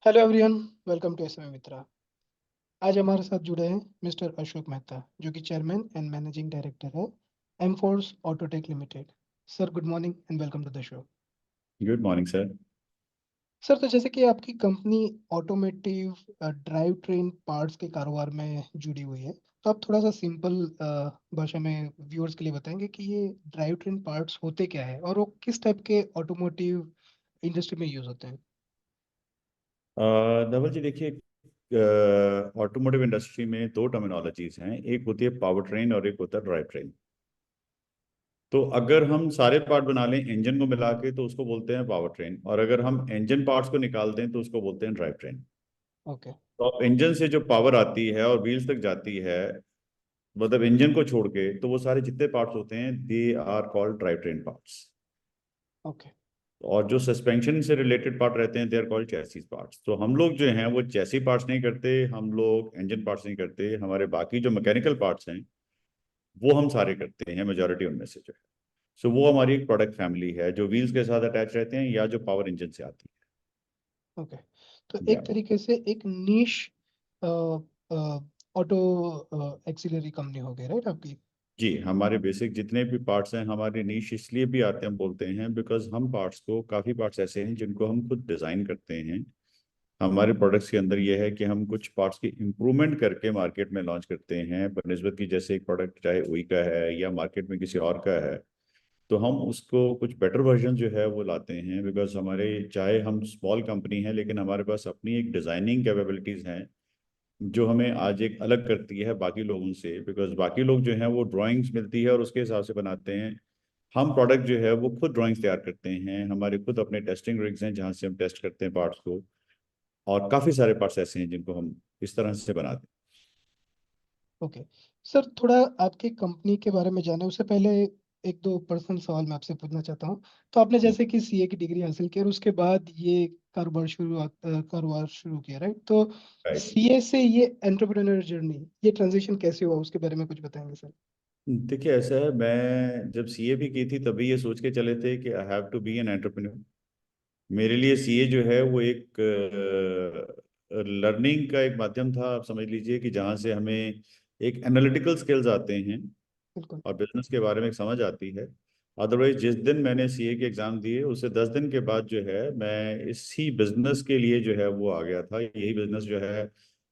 Hello everyone, welcome to SMA Mitra. आज हमारे साथ जुड़े हैं मिस्टर अशोक मेहता, जो कि चेयरमैन एंड मैनेजिंग डायरेक्टर है Mforce Autotech limited. Sir, good morning and welcome to the show. Good morning sir. Sir, तो जैसे कि आपकी company automotive drive train parts के कारोबार में जुड़ी हुई है, तो आप थोड़ा सा सिंपल भाषा में व्यूअर्स के लिए बताएंगे कि ये ड्राइव ट्रेन पार्ट्स होते क्या है और वो किस टाइप के ऑटोमोटिव इंडस्ट्री में यूज होते हैं। धवल जी देखिए, ऑटोमोटिव इंडस्ट्री में दो टर्मिनोलॉजीज हैं। एक होती है पावर ट्रेन और एक होता है ड्राइव ट्रेन। तो अगर हम सारे पार्ट बना लें इंजन को मिला के तो उसको बोलते हैं पावर ट्रेन, और अगर हम इंजन पार्ट्स को निकाल दें तो उसको बोलते हैं ड्राइव ट्रेन। ओके। तो अब इंजन से जो पावर आती है और व्हील्स तक जाती है, मतलब इंजन को छोड़ के, तो वो सारे जितने पार्ट्स होते हैं they are called drive train parts. Okay. और जो सस्पेंशन से रिलेटेड पार्ट रहते हैं they are called chassis parts. तो हम लोग जो हैं वो चैसी पार्ट्स नहीं करते, हम लोग इंजन पार्ट्स नहीं करते। हमारे बाकी जो मैकेनिकल पार्ट्स हैं वो हम सारे करते हैं, मेजोरिटी उनमें से जो है। सो वो हमारी एक प्रोडक्ट फैमिली है जो व्हील्स के साथ अटैच रहते हैं या जो पावर इंजन से आती ओके। तो है। या एक तरीके से एक नीश ऑटो एक्सीलरी कंपनी हो गई, राइट आपकी। जी, हमारे बेसिक जितने भी पार्ट्स हैं हमारे नीश इसलिए भी आते हैं, हम बोलते हैं बिकॉज हम पार्ट्स को, काफ़ी पार्ट्स ऐसे हैं जिनको हम खुद डिज़ाइन करते हैं। हमारे प्रोडक्ट्स के अंदर ये है कि हम कुछ पार्ट्स की इम्प्रूवमेंट करके मार्केट में लॉन्च करते हैं बनस्बत की, जैसे एक प्रोडक्ट चाहे ओई का है या मार्केट में किसी और का है, तो हम उसको कुछ बेटर वर्जन जो है वो लाते हैं। बिकॉज हमारे, चाहे हम स्मॉल कंपनी है लेकिन हमारे पास अपनी एक डिज़ाइनिंग कैपेबिलिटीज़ हैं जो हमें आज एक अलग करती है बाकी लोगों से। बिकॉज बाकी लोग जो हैं वो ड्राइंग्स मिलती है और उसके हिसाब से बनाते हैं। हम प्रोडक्ट जो है वो खुद ड्राइंग्स तैयार करते हैं, हमारे खुद अपने टेस्टिंग रिग्स हैं जहाँ से हम टेस्ट करते हैं पार्ट्स को। और काफ़ी सारे पार्ट्स ऐसे हैं जिनको हम इस तरह से बनाते ओके। सर, थोड़ा आपकी कंपनी के बारे में जाने उससे पहले एक दो पर्सनल सवाल मैं आपसे पूछना चाहता हूँ। तो आपने हैं। जैसे कि सीए की डिग्री हासिल की और उसके बाद ये कारोबार शुरू किया, राइट। तो राइट। सीए से ये एंटरप्रेन्योर जर्नी, ये ट्रांजिशन कैसे हुआ, उसके बारे में कुछ बताएंगे सर। देखिए ऐसा है, मैं जब सीए भी की थी तभी ये सोच के चले थे कि I have to be an entrepreneur. मेरे लिए सीए जो है वो एक लर्निंग का एक माध्यम था। आप समझ लीजिए कि जहाँ से हमें एक एनालिटिकल स्किल्स आते हैं बिल्कुल। और बिजनेस के बारे में एक समझ आती है। अदरवाइज जिस दिन मैंने सीए के एग्ज़ाम दिए उससे 10 दिन के बाद जो है मैं इसी बिजनेस के लिए जो है वो आ गया था। यही बिजनेस जो है,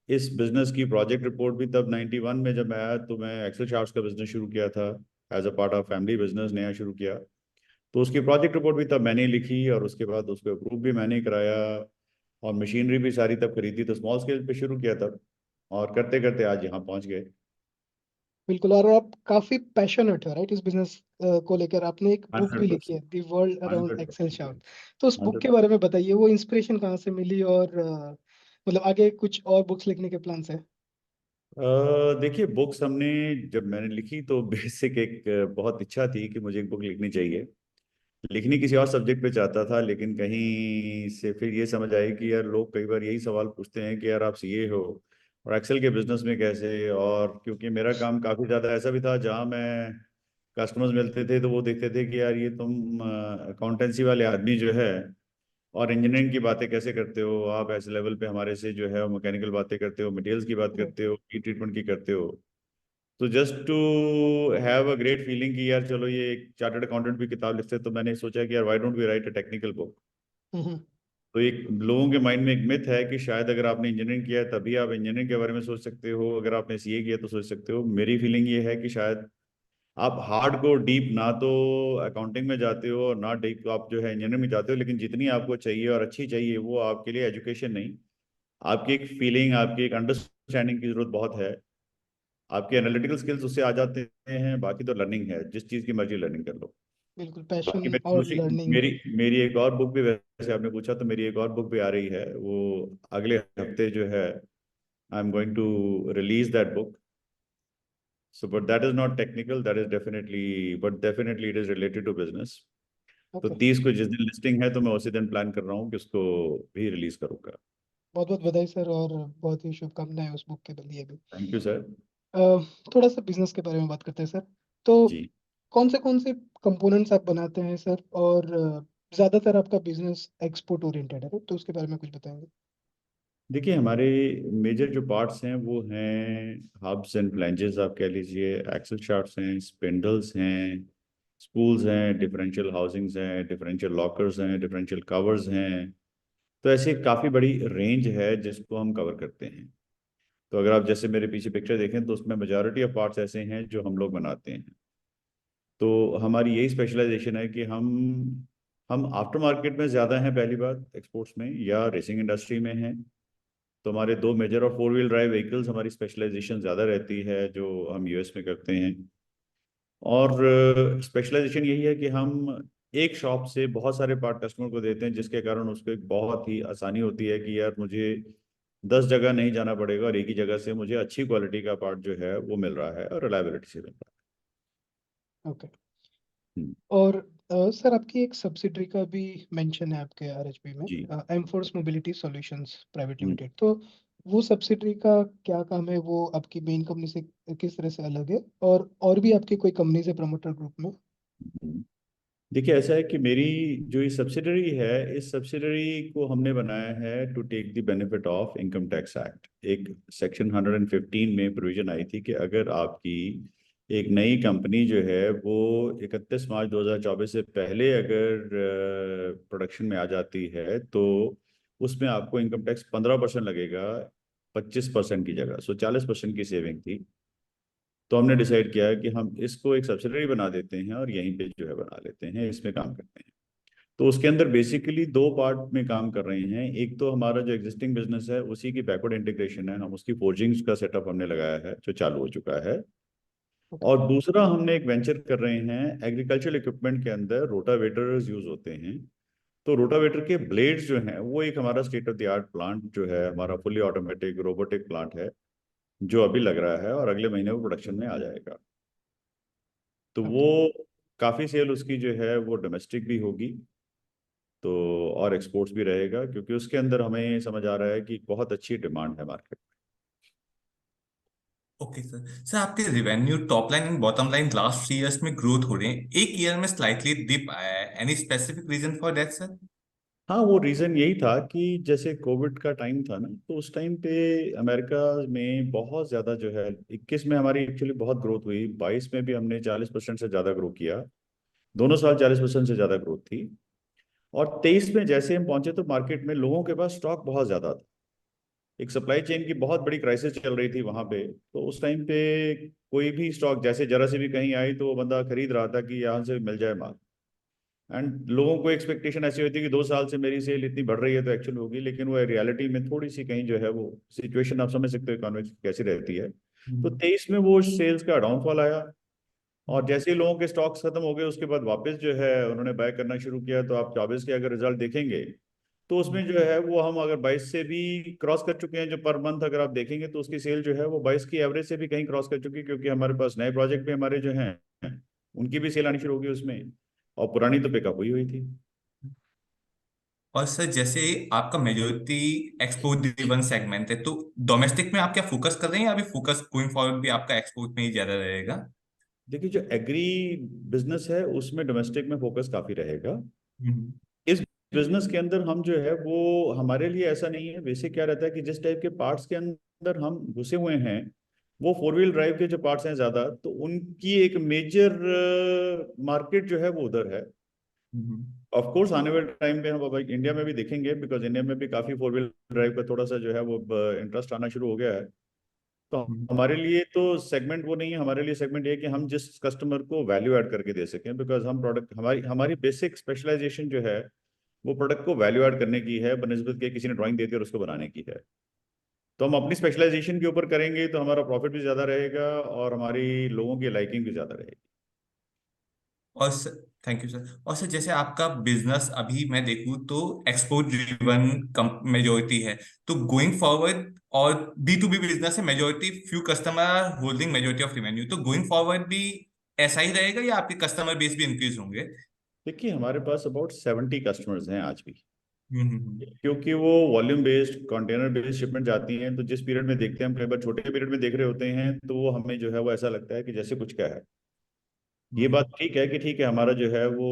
इस बिजनेस की प्रोजेक्ट रिपोर्ट भी तब 91 में जब मैं आया तो मैं एक्सेल शार्ट्स का बिजनेस शुरू किया था। As a part of family business नया शुरू किया। तो उसकी प्रोजेक्ट रिपोर्ट भी तब मैंने ही लिखी और उसके बाद उसको अप्रूव भी मैंने ही कराया। और मशीनरी भी सारी तब खरीदी, तो स्मॉल स्केल पे शुरू किया तब, और करते करते आज यहाँ पहुँच गए। बिल्कुल, और आप काफी पैशनेट हो, राइट, इस बिजनेस को लेकर। आपने एक बुक भी हंड्रेड लिखी है, percent the world around 100%। Axle shaft. तो उस बुक के 100%। बारे में बताइए, वो इंस्पिरेशन कहाँ से मिली और मतलब आगे कुछ और बुक्स लिखने के प्लान्स है। देखिए बुक्स हमने, जब मैंने लिखी तो बेसिक एक बहुत इच्छा थी कि मुझे एक बुक लिखनी चाहिए। लिखनी किसी और सब्जेक्ट पे चाहता था, लेकिन कहीं से फिर ये समझ आई कि यार लोग कई बार यही सवाल पूछते हैं कि यार आप सीए हो और एक्सेल के बिजनेस में कैसे। और क्योंकि मेरा काम काफ़ी ज़्यादा ऐसा भी था जहाँ मैं, कस्टमर्स मिलते थे तो वो देखते थे कि यार ये तुम अकाउंटेंसी वाले आदमी जो है और इंजीनियरिंग की बातें कैसे करते हो, आप ऐसे लेवल पे हमारे से जो है मैकेनिकल बातें करते हो, मटेरियल्स की बात राइट। करते हो, हीट ट्रीटमेंट की करते हो। तो just to have a great feeling कि यार चलो ये एक चार्टर्ड अकाउंटेंट भी किताब लिखते हैं, तो मैंने सोचा कि यार why don't we write a technical book. Hmm. तो एक लोगों के माइंड में एक मिथ है कि शायद अगर आपने इंजीनियरिंग किया है तभी आप इंजीनियरिंग के बारे में सोच सकते हो, अगर आपने सीए किया तो सोच सकते हो। मेरी फीलिंग ये है कि शायद आप हार्ड को डीप ना तो अकाउंटिंग में जाते हो और ना डीप आप जो है इंजीनियरिंग में जाते हो, लेकिन जितनी आपको चाहिए और अच्छी चाहिए वो आपके लिए एजुकेशन नहीं, आपकी एक फीलिंग, आपकी एक अंडरस्टैंडिंग की जरूरत बहुत है। आपके एनालिटिकल स्किल्स उससे आ जाते हैं, बाकी तो लर्निंग है, जिस चीज़ की मर्जी लर्निंग कर लो। बिल्कुल, बाकी पैशन मेरी और दूसरी, लर्निंग। मेरी मेरी एक और बुक भी, वैसे आपने पूछा तो मेरी एक और बुक भी आ रही है, वो अगले हफ्ते जो है I am going to release that book. So but that is not technical, that is definitely, but definitely it is related to business. तो ओके। 30 को जिस दिन लिस्टिंग है तो मैं उसी दिन प्लान कर रहा हूँ कि उसको भी रिलीज करूंगा। बहुत बहुत बधाई सर, और बहुत ही शुभकामनाएं उस बुक के लिए भी। Thank you sir. अ, थोड़ा सा बिजनेस के बारे में बात करते हैं सर। तो जी। कौन से कंपोनेंट्स आप बनाते हैं सर, और ज्यादातर आपका बिजनेस एक्सपोर्ट ओरिएंटेड है, तो उसके बारे में कुछ बताएंगे। देखिए, हमारे मेजर जो पार्ट्स हैं वो हैं हब्स एंड फ्लैंजेस, आप कह लीजिए, एक्सल शाफ्ट्स हैं, स्पिंडल्स हैं, स्पूल्स हैं, डिफरेंशियल हाउसिंग्स हैं, डिफरेंशियल लॉकर्स हैं, डिफरेंशियल कवर्स हैं। तो ऐसी काफ़ी बड़ी रेंज है जिसको हम कवर करते हैं। तो अगर आप जैसे मेरे पीछे पिक्चर देखें तो उसमें मेजॉरिटी ऑफ पार्ट्स ऐसे हैं जो हम लोग बनाते हैं। तो हमारी यही स्पेशलाइजेशन है कि हम आफ्टर मार्केट में ज़्यादा हैं, पहली बात एक्सपोर्ट्स में या रेसिंग इंडस्ट्री में हैं। तो हमारे दो मेजर और फोर व्हील ड्राइव व्हीकल्स हमारी स्पेशलाइजेशन ज़्यादा रहती है जो हम यूएस में करते हैं। और स्पेशलाइजेशन यही है कि हम एक शॉप से बहुत सारे पार्ट कस्टमर को देते हैं, जिसके कारण उसको एक बहुत ही आसानी होती है कि यार मुझे 10 जगह नहीं जाना पड़ेगा और एक ही जगह से मुझे अच्छी क्वालिटी का पार्ट जो है वो मिल रहा है और रिलायबिलिटी से मिल रहा ओके। है। और सर आपकी एक सब्सिडरी का भी मेंशन है आपके आरएचपी में, जी। एमफोर्स मोबिलिटी सॉल्यूशंस प्राइवेट हम्म। लिमिटेड। तो वो सब्सिडरी का क्या काम है, वो आपकी मेन कंपनी से किस तरह से अलग है, और भी आपकी कोई कंपनी से प्रमोटर ग्रुप में? हम्म। देखिए, ऐसा है कि मेरी जो ये सब्सिडरी है, इस सब्सिडरी को हमने बनाया है to take the benefit of income tax act. एक सेक्शन 115 में प्रोविजन आई थी कि अगर आपकी एक नई कंपनी जो है वो 31 मार्च 2024 से पहले अगर प्रोडक्शन में आ जाती है तो उसमें आपको इनकम टैक्स 15% लगेगा, 25% की जगह। सो 40% की सेविंग थी। तो हमने डिसाइड किया है कि हम इसको एक सब्सिडरी बना देते हैं और यहीं पे जो है बना लेते हैं, इसमें काम करते हैं। तो उसके अंदर बेसिकली दो पार्ट में काम कर रहे हैं। एक तो हमारा जो एग्जिस्टिंग बिजनेस है उसी की बैकवर्ड इंटीग्रेशन है, हम उसकी फोर्जिंग्स का सेटअप हमने लगाया है जो चालू हो चुका है। ओके। और दूसरा हमने एक वेंचर कर रहे हैं, एग्रीकल्चर इक्विपमेंट के अंदर रोटावेटर्स यूज होते हैं। तो रोटावेटर के ब्लेड्स जो हैं वो एक हमारा state of the art plant जो है, हमारा फुली ऑटोमेटिक रोबोटिक प्लांट है जो अभी लग रहा है और अगले महीने वो प्रोडक्शन में आ जाएगा। तो वो ओके। काफ़ी सेल उसकी जो है वो डोमेस्टिक भी होगी, तो और एक्सपोर्ट्स भी रहेगा, क्योंकि उसके अंदर हमें समझ आ रहा है कि बहुत अच्छी डिमांड है मार्केट ओके सर। सर आपके revenue top line and bottom line last 3 years में ग्रोथ हो रहे हैं, एक ईयर में स्लाइटली डिप आया है, any specific reason for that sir? में। हाँ, वो रीज़न यही था कि जैसे कोविड का टाइम था ना, तो उस टाइम पे अमेरिका में बहुत ज़्यादा जो है, 21 में हमारी एक्चुअली बहुत ग्रोथ हुई, 22 में भी हमने 40% से ज़्यादा ग्रो किया। दोनों साल 40% से ज़्यादा ग्रोथ थी। और 23 में जैसे हम पहुंचे तो मार्केट में लोगों के पास स्टॉक बहुत ज़्यादा था। एक सप्लाई चेन की बहुत बड़ी क्राइसिस चल रही थी वहां पे। तो उस टाइम पे कोई भी स्टॉक जैसे जरा सी भी कहीं आई तो वो बंदा खरीद रहा था कि यहाँ से मिल जाए माल। एंड लोगों को एक्सपेक्टेशन ऐसी होती है कि 2 साल से मेरी सेल इतनी बढ़ रही है तो एक्चुअल होगी, लेकिन वो रियलिटी में थोड़ी सी कहीं जो है वो सिचुएशन आप समझ सकते हो इकोनॉमिक्स कैसी रहती है। तो 23 में वो सेल्स का डाउनफॉल आया। और जैसे ही लोगों के स्टॉक्स खत्म हो गए उसके बाद वापस जो है उन्होंने बाय करना शुरू किया। तो आप 24 के अगर रिजल्ट देखेंगे तो उसमें जो है वो हम अगर 22 से भी क्रॉस कर चुके हैं, जो पर मंथ अगर आप देखेंगे तो उसकी सेल जो है वो 22 की एवरेज से भी कहीं क्रॉस कर चुकी है, क्योंकि हमारे पास नए प्रोजेक्ट भी हमारे जो हैं उनकी भी सेल आनी शुरू होगी उसमें, और पुरानी तो पिकअप हुई हुई थी। और सर जैसे आपका मेजोरिटी एक्सपोर्ट ड्रिवन सेगमेंट है, तो डोमेस्टिक में आप क्या फोकस कर रहे हैं या अभी फोकस गोइंग फॉरवर्ड भी आपका एक्सपोर्ट में ही ज्यादा रहेगा? देखिए, जो एग्री बिजनेस है उसमें डोमेस्टिक में फोकस काफी रहेगा। हम्म। इस बिजनेस के अंदर हम जो है वो हमारे लिए ऐसा नहीं है। बेसिक क्या रहता है कि जिस टाइप के पार्ट्स के अंदर हम घुसे हुए हैं वो फोर व्हील ड्राइव के जो पार्ट्स हैं ज्यादा, तो उनकी एक मेजर मार्केट जो है वो उधर है। हम्म। ऑफ कोर्स आने वाले टाइम पे हम अब इंडिया में भी देखेंगे, बिकॉज इंडिया में भी काफी फोर व्हील ड्राइव का थोड़ा सा जो है वो इंटरेस्ट आना शुरू हो गया है। तो हम्म। हमारे लिए तो सेगमेंट वो नहीं है, हमारे लिए सेगमेंट ये है कि हम जिस कस्टमर को वैल्यू ऐड करके दे सकें, बिकॉज हम प्रोडक्ट, हमारी हमारी बेसिक स्पेशलाइजेशन जो है वो प्रोडक्ट को वैल्यू ऐड करने की है, बनस्बत के किसी ने ड्राइंग दे दी और उसको बनाने की है। तो हम अपनी स्पेशलाइजेशन के ऊपर करेंगे तो हमारा प्रॉफिट भी ज़्यादा रहेगा और हमारी लोगों की लाइकिंग भी ज़्यादा रहेगी। और सर थैंक यू सर। और सर जैसे आपका बिजनेस अभी मैं देखूँ तो एक्सपोर्ट ड्रिवन मेजोरिटी है, तो गोइंग फॉरवर्ड, और बी टू बी बिजनेस है, majority few customer holding majority of revenue, तो गोइंग फॉरवर्ड भी ऐसा ही रहेगा या आपके कस्टमर बेस भी इंक्रीज होंगे? देखिए, हमारे पास अबाउट 70 कस्टमर्स हैं आज भी, हम्म। क्योंकि वो volume based container based shipment जाती हैं। तो जिस पीरियड में देखते हैं, हम कई बार छोटे पीरियड में देख रहे होते हैं, तो वो हमें जो है वो ऐसा लगता है कि जैसे कुछ क्या है। ये बात ठीक है कि ठीक है, हमारा जो है वो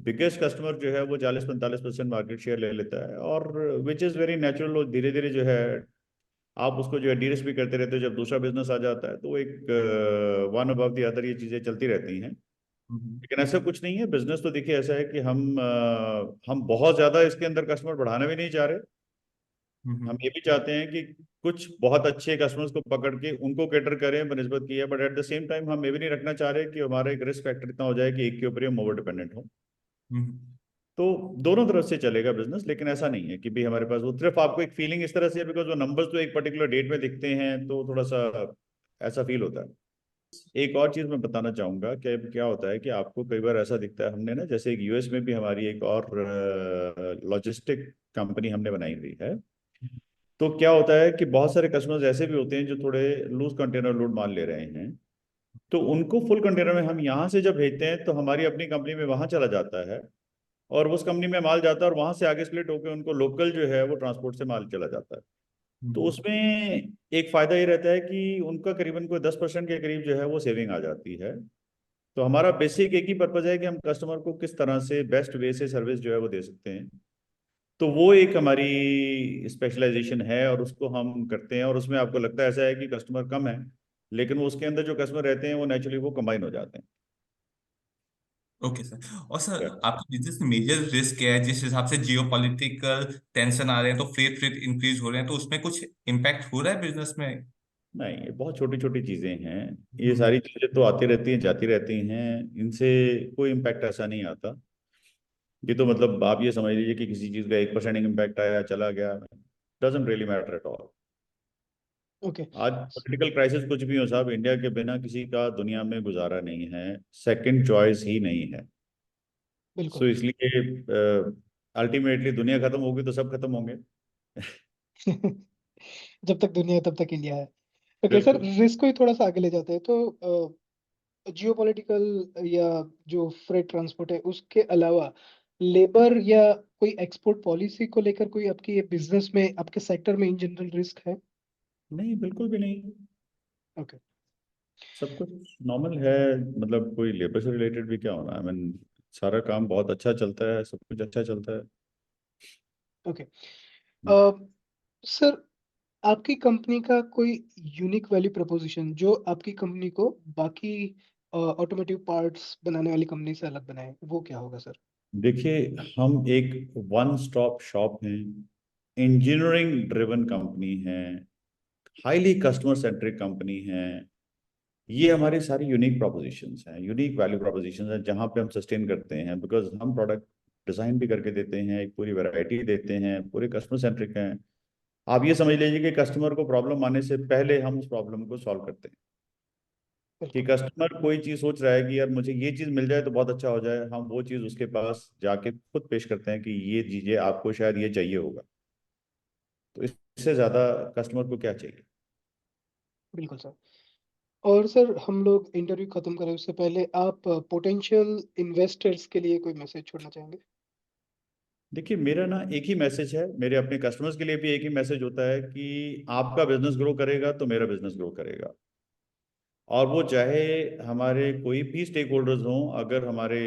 बिगेस्ट कस्टमर जो है वो 40-45% मार्केट शेयर ले लेता है, और विच इज़ वेरी नेचुरल। और धीरे धीरे जो है आप उसको जो है डीरिस्क भी करते रहते हो। जब दूसरा बिजनेस आ जाता है तो एक वन अबव द अदर ये चीज़ें चलती रहती हैं। हम्म। लेकिन ऐसा कुछ नहीं है। बिजनेस तो देखिए ऐसा है कि हम बहुत ज़्यादा इसके अंदर कस्टमर बढ़ाना भी नहीं चाह रहे। हम हम्म। ये भी चाहते हैं कि कुछ बहुत अच्छे कस्टमर्स को पकड़ के उनको कैटर करें बनस्बत की है, but at the same time हम ये भी नहीं रखना चाह रहे कि हमारा एक रिस्क फैक्टर इतना हो जाए कि एक के ऊपर ही हम ओवर डिपेंडेंट हो। हम्म। तो दोनों तरफ से चलेगा बिजनेस, लेकिन ऐसा नहीं है कि भी हमारे पास वो सिर्फ आपको एक फीलिंग इस तरह से है बिकॉज वो नंबर्स तो एक पर्टिकुलर डेट में दिखते हैं तो थोड़ा सा ऐसा फील होता है। एक और चीज मैं बताना चाहूंगा कि क्या होता है कि आपको कई बार ऐसा दिखता है, हमने ना जैसे एक यूएस में भी हमारी एक और लॉजिस्टिक कंपनी हमने बनाई हुई है। तो क्या होता है कि बहुत सारे कस्टमर्स ऐसे भी होते हैं जो थोड़े लूज कंटेनर लोड माल ले रहे हैं। तो उनको फुल कंटेनर में हम यहाँ से जब भेजते हैं तो हमारी अपनी कंपनी में वहां चला जाता है, और उस कंपनी में माल जाता है, और वहां से आगे स्प्लिट होकर उनको लोकल जो है वो ट्रांसपोर्ट से माल चला जाता है। तो हम्म। उसमें एक फायदा ये रहता है कि उनका करीबन कोई 10% के करीब जो है वो सेविंग आ जाती है। तो हमारा बेसिक एक ही पर्पज है कि हम कस्टमर को किस तरह से बेस्ट वे से सर्विस जो है वो दे सकते हैं। तो वो एक हमारी स्पेशलाइजेशन है और उसको हम करते हैं। और उसमें आपको लगता है ऐसा है कि कस्टमर कम है, लेकिन वो उसके अंदर जो कस्टमर रहते हैं वो नेचुरली वो कंबाइन हो जाते ओके सर। और सर हैं। आपके बिजनेस में मेजर रिस्क क्या है? जिस हिसाब से जियो पॉलिटिकल टेंशन आ रहे हैं तो फ्रेट रेट इंक्रीज हो रहे हैं, तो उसमें कुछ इम्पैक्ट हो रहा है बिजनेस में? नहीं, ये बहुत छोटी छोटी चीजें हैं। ये हम्म। सारी चीजें तो आती रहती हैं जाती रहती हैं, इनसे कोई इम्पैक्ट ऐसा नहीं आता। ये तो मतलब आप ये समझ लीजिए कि किसी चीज का 1% इम्पैक्ट आया चला गया, doesn't really matter at all. Okay. आज पॉलिटिकल क्राइसिस कुछ भी हो साहब, इंडिया के बिना किसी का दुनिया में गुजारा नहीं है, सेकंड चॉइस ही नहीं है। बिल्कुल। सो इसलिए अल्टीमेटली दुनिया खत्म होगी तो सब खत्म होंगे। जब तक दुनिया है तब तक इंडिया है। ओके सर, बिल्कुल। रिस्क को ही थोड़ा सा आगे ले जाते हैं तो जियोपॉलिटिकल या जो फ्रेट ट्रांसपोर्ट है उसके अलावा लेबर या कोई एक्सपोर्ट पॉलिसी को लेकर कोई आपकी ये बिजनेस में आपके सेक्टर में इन जनरल रिस्क है? नहीं, बिल्कुल भी नहीं। ओके। सब कुछ नॉर्मल है। मतलब कोई लेबर से रिलेटेड भी क्या होना है, I mean, सारा काम बहुत अच्छा चलता है, सब कुछ अच्छा चलता है। ओके सर, आपकी कंपनी का कोई यूनिक वैल्यू प्रोपोजिशन जो आपकी कंपनी को बाकी ऑटोमोटिव पार्ट्स बनाने वाली कंपनी से अलग बनाए, वो क्या होगा सर? देखिए, हम एक वन स्टॉप शॉप हैं, इंजीनियरिंग ड्रिवन कंपनी है, हाईली कस्टमर सेंट्रिक कंपनी है। ये हमारी सारी यूनिक प्रोपोजिशंस हैं, यूनिक वैल्यू प्रोपोजिशंस हैं, जहाँ पे हम सस्टेन करते हैं बिकॉज हम प्रोडक्ट डिजाइन भी करके देते हैं, एक पूरी वैरायटी देते हैं, पूरे कस्टमर सेंट्रिक हैं। आप ये समझ लीजिए कि कस्टमर को प्रॉब्लम आने से पहले हम उस प्रॉब्लम को सॉल्व करते हैं। कि बिल्कुल। कस्टमर कोई चीज सोच रहा है कि यार मुझे ये चीज मिल जाए तो बहुत अच्छा हो जाए, हम वो चीज उसके पास जाके खुद पेश करते हैं कि ये चीजें आपको शायद ये चाहिए होगा। तो इससे ज्यादा कस्टमर को क्या चाहिए। बिल्कुल सर। और सर, हम लोग इंटरव्यू खत्म करें उससे पहले आप पोटेंशियल इन्वेस्टर्स के लिए कोई मैसेज छोड़ना चाहेंगे? देखिए, मेरा ना एक ही मैसेज है, मेरे अपने कस्टमर्स के लिए भी एक ही मैसेज होता है कि आपका बिजनेस ग्रो करेगा तो मेरा बिजनेस ग्रो करेगा। और वो चाहे हमारे कोई भी स्टेक होल्डर्स हों, अगर हमारे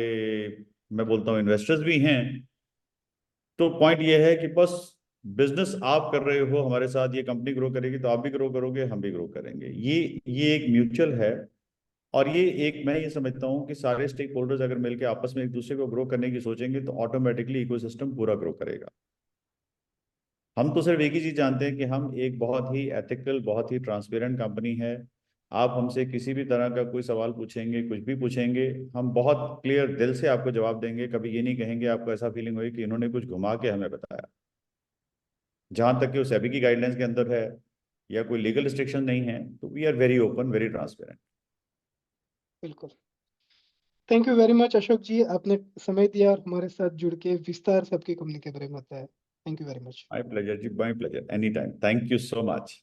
मैं बोलता हूँ इन्वेस्टर्स भी हैं, तो पॉइंट ये है कि बस बिजनेस आप कर रहे हो हमारे साथ, ये कंपनी ग्रो करेगी तो आप भी ग्रो करोगे, हम भी ग्रो करेंगे। ये एक म्यूचुअल है। और ये एक मैं ये समझता हूँ कि सारे स्टेक होल्डर्स अगर मिलकर आपस में एक दूसरे को ग्रो करने की सोचेंगे तो ऑटोमेटिकली इकोसिस्टम पूरा ग्रो करेगा। हम तो सिर्फ एक ही चीज जानते हैं कि हम एक बहुत ही एथिकल, बहुत ही ट्रांसपेरेंट कंपनी है। आप हमसे किसी भी तरह का कोई सवाल पूछेंगे, कुछ भी पूछेंगे, हम बहुत क्लियर दिल से आपको जवाब देंगे। कभी ये नहीं कहेंगे आपको ऐसा फीलिंग हुई कि इन्होंने कुछ घुमा के हमें बताया। जहां तक कि वो सेबी की गाइडलाइंस के अंदर है या कोई लीगल रिस्ट्रिक्शन नहीं है, तो we are very open, very transparent. बिल्कुल। Thank you very much Ashok ji, आपने समय दिया और हमारे साथ जुड़ के विस्तार से आपकी कंपनी के बारे में बताया। Thank you very much. My pleasure जी, my pleasure, any time, thank you so much.